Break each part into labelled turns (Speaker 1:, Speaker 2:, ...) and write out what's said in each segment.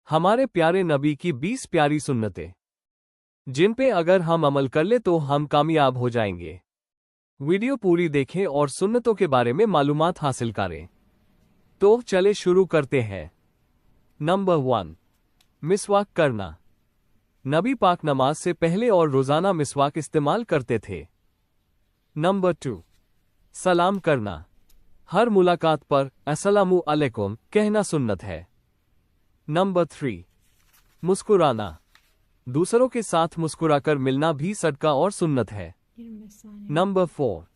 Speaker 1: हमारे प्यारे नबी की 20 प्यारी सुन्नतें, जिन पे अगर हम अमल कर ले तो हम कामयाब हो जाएंगे। वीडियो पूरी देखें और सुन्नतों के बारे में मालूमात हासिल करें। तो चले शुरू करते हैं। नंबर 1, मिसवाक करना। नबी पाक नमाज से पहले और रोजाना मिसवाक इस्तेमाल करते थे। नंबर 2, सलाम करना। हर मुलाकात पर अस्सलामु अलैकुम कहना सुन्नत है। नंबर 3, मुस्कुराना। दूसरों के साथ मुस्कुराकर मिलना भी सदका और सुन्नत है। नंबर 4,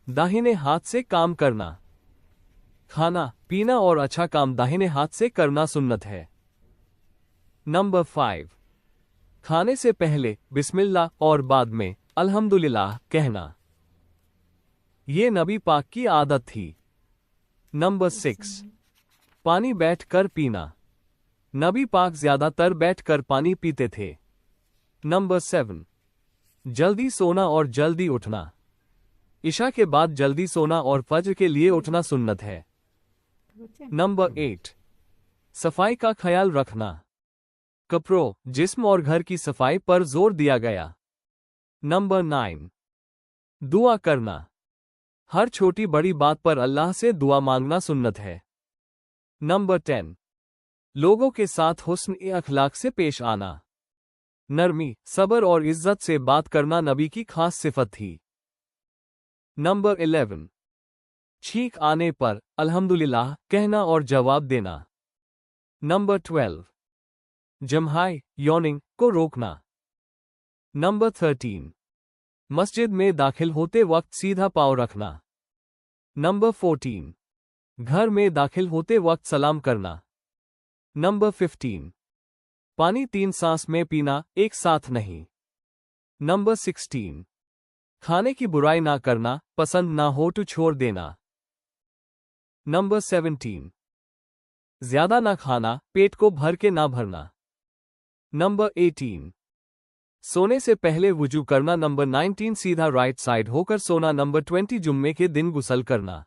Speaker 1: दाहिने हाथ से काम करना। खाना पीना और अच्छा काम दाहिने हाथ से करना सुन्नत है। नंबर 5, खाने से पहले बिस्मिल्लाह और बाद में अल्हम्दुलिल्लाह कहना। ये नबी पाक की आदत थी। नंबर 6, पानी बैठ कर पीना। नबी पाक ज्यादातर बैठकर पानी पीते थे। नंबर 7, जल्दी सोना और जल्दी उठना। इशा के बाद जल्दी सोना और फज्र के लिए उठना सुन्नत है। नंबर 8, सफाई का ख्याल रखना। कपड़ों, जिस्म और घर की सफाई पर जोर दिया गया। नंबर 9, दुआ करना। हर छोटी बड़ी बात पर अल्लाह से दुआ मांगना सुन्नत है। नंबर 10, लोगों के साथ हुस्न अखलाक से पेश आना। नरमी, सब्र और इज्जत से बात करना नबी की खास सिफत थी। नंबर 11, छींक आने पर अल्हम्दुलिल्लाह कहना और जवाब देना। नंबर 12, जम्हाई यॉर्निंग को रोकना। नंबर 13, मस्जिद में दाखिल होते वक्त सीधा पांव रखना। नंबर 14, घर में दाखिल होते वक्त सलाम करना। नंबर 15, पानी 3 सांस में पीना, एक साथ नहीं। नंबर 16, खाने की बुराई ना करना, पसंद ना हो तो छोड़ देना। नंबर 17, ज्यादा ना खाना, पेट को भर के ना भरना। नंबर 18, सोने से पहले वुजू करना। नंबर 19, सीधा राइट साइड होकर सोना। नंबर 20, जुम्मे के दिन गुस्ल करना।